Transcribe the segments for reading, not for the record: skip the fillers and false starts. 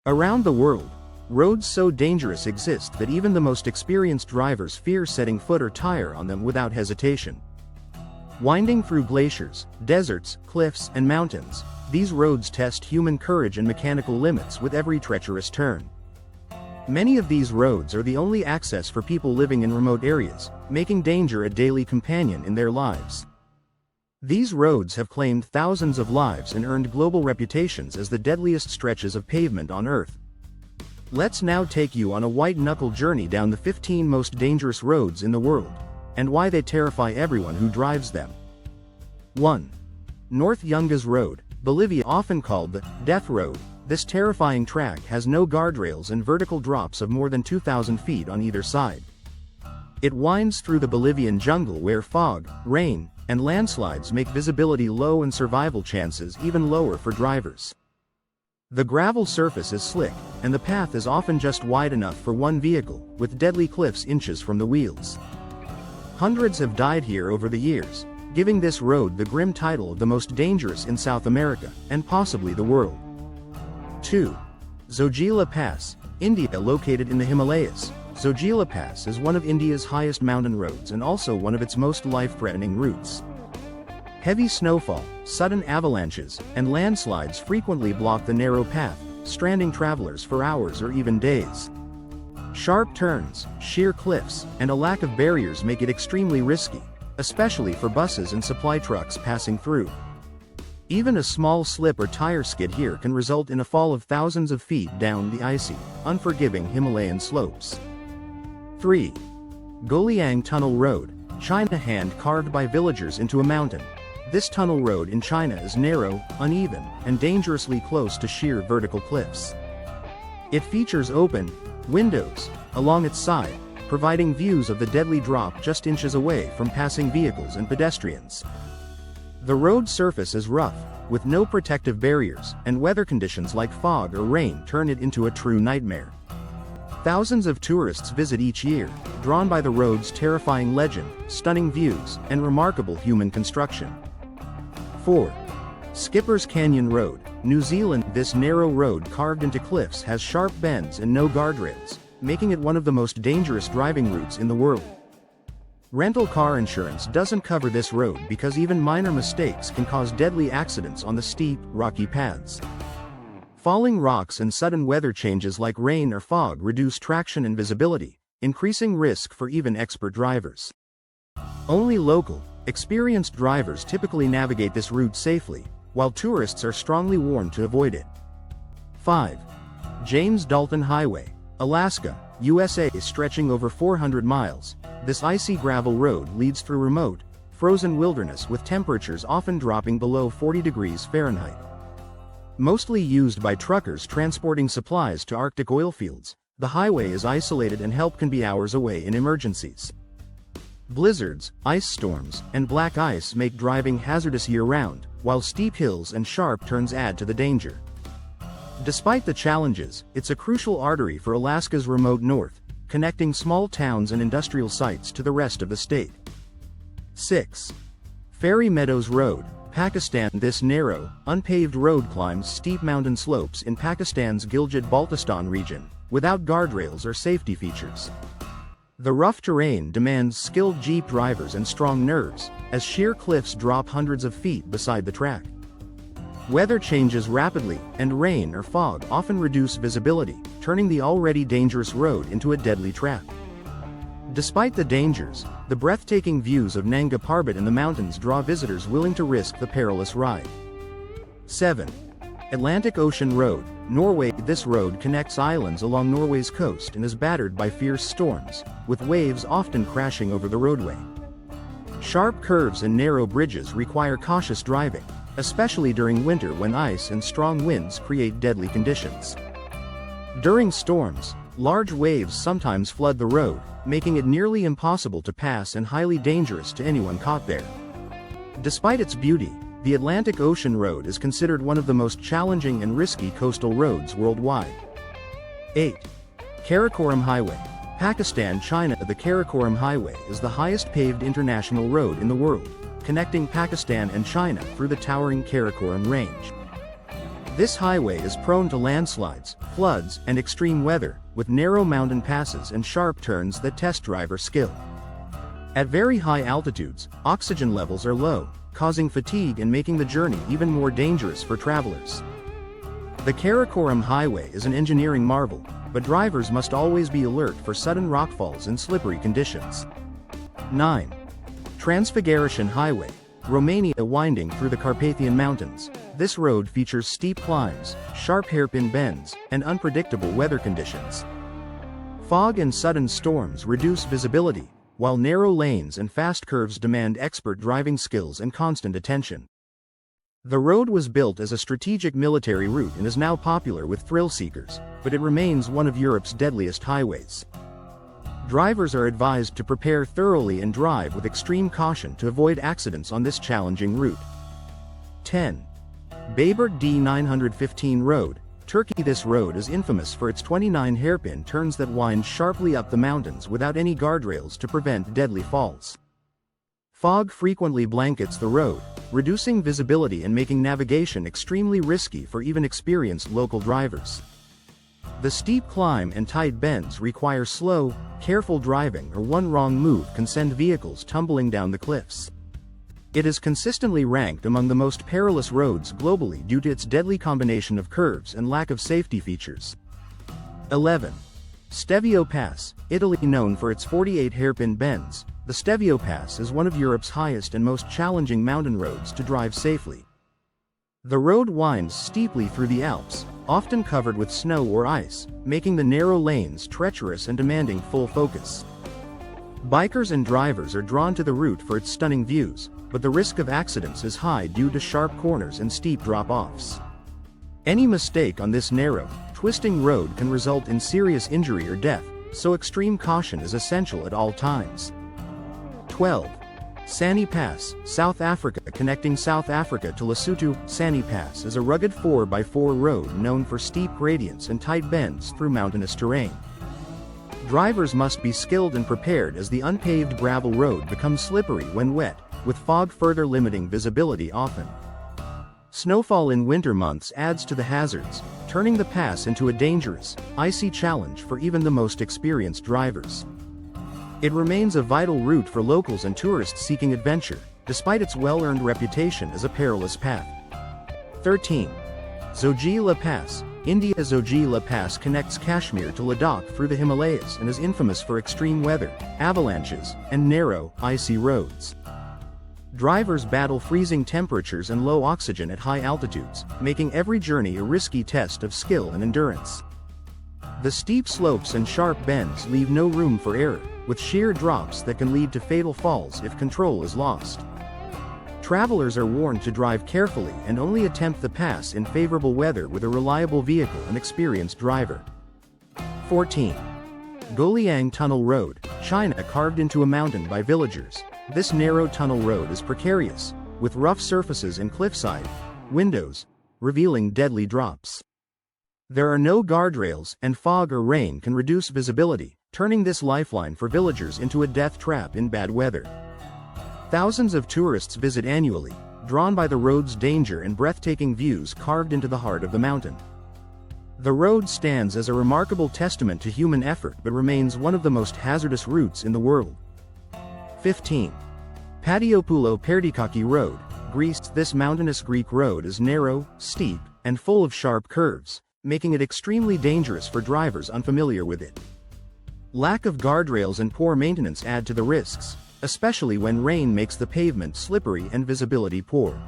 Around the world, roads so dangerous exist that even the most experienced drivers fear setting foot or tire on them without hesitation. Winding through glaciers, deserts, cliffs, and mountains, these roads test human courage and mechanical limits with every treacherous turn. Many of these roads are the only access for people living in remote areas, making danger a daily companion in their lives. These roads have claimed thousands of lives and earned global reputations as the deadliest stretches of pavement on Earth. Let's now take you on a white-knuckle journey down the 15 most dangerous roads in the world, and why they terrify everyone who drives them. 1. North Yungas Road, Bolivia, often called the Death Road. This terrifying track has no guardrails and vertical drops of more than 2,000 feet on either side. It winds through the Bolivian jungle where fog, rain, and landslides make visibility low and survival chances even lower for drivers. The gravel surface is slick, and the path is often just wide enough for one vehicle, with deadly cliffs inches from the wheels. Hundreds have died here over the years, giving this road the grim title of the most dangerous in South America, and possibly the world. 2. Zojila Pass, India. Located in the Himalayas, Zojila Pass is one of India's highest mountain roads and also one of its most life-threatening routes. Heavy snowfall, sudden avalanches, and landslides frequently block the narrow path, stranding travelers for hours or even days. Sharp turns, sheer cliffs, and a lack of barriers make it extremely risky, especially for buses and supply trucks passing through. Even a small slip or tire skid here can result in a fall of thousands of feet down the icy, unforgiving Himalayan slopes. 3. Guoliang Tunnel Road, China. Hand carved by villagers into a mountain. This tunnel road in China is narrow, uneven, and dangerously close to sheer vertical cliffs. It features open windows along its side, providing views of the deadly drop just inches away from passing vehicles and pedestrians. The road surface is rough, with no protective barriers, and weather conditions like fog or rain turn it into a true nightmare. Thousands of tourists visit each year, drawn by the road's terrifying legend, stunning views, and remarkable human construction. 4. Skipper's Canyon Road, New Zealand. This narrow road carved into cliffs has sharp bends and no guardrails, making it one of the most dangerous driving routes in the world. Rental car insurance doesn't cover this road because even minor mistakes can cause deadly accidents on the steep, rocky paths. Falling rocks and sudden weather changes like rain or fog reduce traction and visibility, increasing risk for even expert drivers. Only local, experienced drivers typically navigate this route safely, while tourists are strongly warned to avoid it. 5. James Dalton Highway, Alaska, USA. Stretching over 400 miles, this icy gravel road leads through remote, frozen wilderness with temperatures often dropping below 40 degrees Fahrenheit. Mostly used by truckers transporting supplies to Arctic oil fields, the highway is isolated and help can be hours away in emergencies. Blizzards, ice storms, and black ice make driving hazardous year-round, while steep hills and sharp turns add to the danger. Despite the challenges, it's a crucial artery for Alaska's remote north, connecting small towns and industrial sites to the rest of the state. 6. Fairy Meadows Road, Pakistan. This narrow, unpaved road climbs steep mountain slopes in Pakistan's Gilgit-Baltistan region, without guardrails or safety features. The rough terrain demands skilled jeep drivers and strong nerves, as sheer cliffs drop hundreds of feet beside the track. Weather changes rapidly, and rain or fog often reduce visibility, turning the already dangerous road into a deadly trap. Despite the dangers, the breathtaking views of Nanga Parbat in the mountains draw visitors willing to risk the perilous ride. 7. Atlantic Ocean Road, Norway. This road connects islands along Norway's coast and is battered by fierce storms, with waves often crashing over the roadway. Sharp curves and narrow bridges require cautious driving, especially during winter when ice and strong winds create deadly conditions. During storms, large waves sometimes flood the road, making it nearly impossible to pass and highly dangerous to anyone caught there. Despite its beauty, the Atlantic Ocean Road is considered one of the most challenging and risky coastal roads worldwide. 8. Karakoram Highway, Pakistan, China. The Karakoram Highway is the highest paved international road in the world, connecting Pakistan and China through the towering Karakoram Range. This highway is prone to landslides, floods, and extreme weather, with narrow mountain passes and sharp turns that test driver skill. At very high altitudes, oxygen levels are low, causing fatigue and making the journey even more dangerous for travelers. The Karakoram Highway is an engineering marvel, but drivers must always be alert for sudden rockfalls and slippery conditions. 9. Transfiguration Highway, Romania, winding through the Carpathian Mountains. This road features steep climbs, sharp hairpin bends, and unpredictable weather conditions. Fog and sudden storms reduce visibility, while narrow lanes and fast curves demand expert driving skills and constant attention. The road was built as a strategic military route and is now popular with thrill seekers, but it remains one of Europe's deadliest highways. Drivers are advised to prepare thoroughly and drive with extreme caution to avoid accidents on this challenging route. 10. Battered D915 Road, Turkey. This road is infamous for its 29 hairpin turns that wind sharply up the mountains without any guardrails to prevent deadly falls. Fog frequently blankets the road, reducing visibility and making navigation extremely risky for even experienced local drivers. The steep climb and tight bends require slow, careful driving, or one wrong move can send vehicles tumbling down the cliffs. It is consistently ranked among the most perilous roads globally due to its deadly combination of curves and lack of safety features. 11. Stelvio Pass, Italy. Known for its 48 hairpin bends, the Stelvio Pass is one of Europe's highest and most challenging mountain roads to drive safely. The road winds steeply through the Alps, often covered with snow or ice, making the narrow lanes treacherous and demanding full focus. Bikers and drivers are drawn to the route for its stunning views, but the risk of accidents is high due to sharp corners and steep drop-offs. Any mistake on this narrow, twisting road can result in serious injury or death, so extreme caution is essential at all times. 12. Sani Pass, South Africa. Connecting South Africa to Lesotho, Sani Pass is a rugged 4x4 road known for steep gradients and tight bends through mountainous terrain. Drivers must be skilled and prepared as the unpaved gravel road becomes slippery when wet, with fog further limiting visibility often. Snowfall in winter months adds to the hazards, turning the pass into a dangerous, icy challenge for even the most experienced drivers. It remains a vital route for locals and tourists seeking adventure, despite its well-earned reputation as a perilous path. 13. Zojila Pass, India. Zojila Pass connects Kashmir to Ladakh through the Himalayas and is infamous for extreme weather, avalanches, and narrow, icy roads. Drivers battle freezing temperatures and low oxygen at high altitudes, making every journey a risky test of skill and endurance. The steep slopes and sharp bends leave no room for error, with sheer drops that can lead to fatal falls if control is lost. Travelers are warned to drive carefully and only attempt the pass in favorable weather with a reliable vehicle and experienced driver. 14. Guoliang Tunnel Road, China. Carved into a mountain by villagers, this narrow tunnel road is precarious, with rough surfaces and cliffside windows, revealing deadly drops. There are no guardrails, and fog or rain can reduce visibility, turning this lifeline for villagers into a death trap in bad weather. Thousands of tourists visit annually, drawn by the road's danger and breathtaking views carved into the heart of the mountain. The road stands as a remarkable testament to human effort but remains one of the most hazardous routes in the world. 15. Patiopoulou Perdikaki Road, Greece. This mountainous Greek road is narrow, steep, and full of sharp curves, making it extremely dangerous for drivers unfamiliar with it. Lack of guardrails and poor maintenance add to the risks, especially when rain makes the pavement slippery and visibility poor.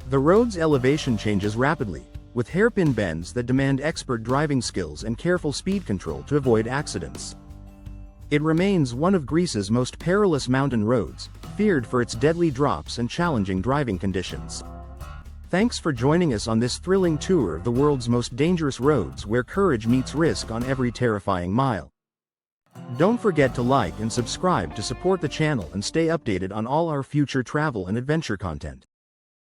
The road's elevation changes rapidly, with hairpin bends that demand expert driving skills and careful speed control to avoid accidents. It remains one of Greece's most perilous mountain roads, feared for its deadly drops and challenging driving conditions. Thanks for joining us on this thrilling tour of the world's most dangerous roads where courage meets risk on every terrifying mile. Don't forget to like and subscribe to support the channel and stay updated on all our future travel and adventure content.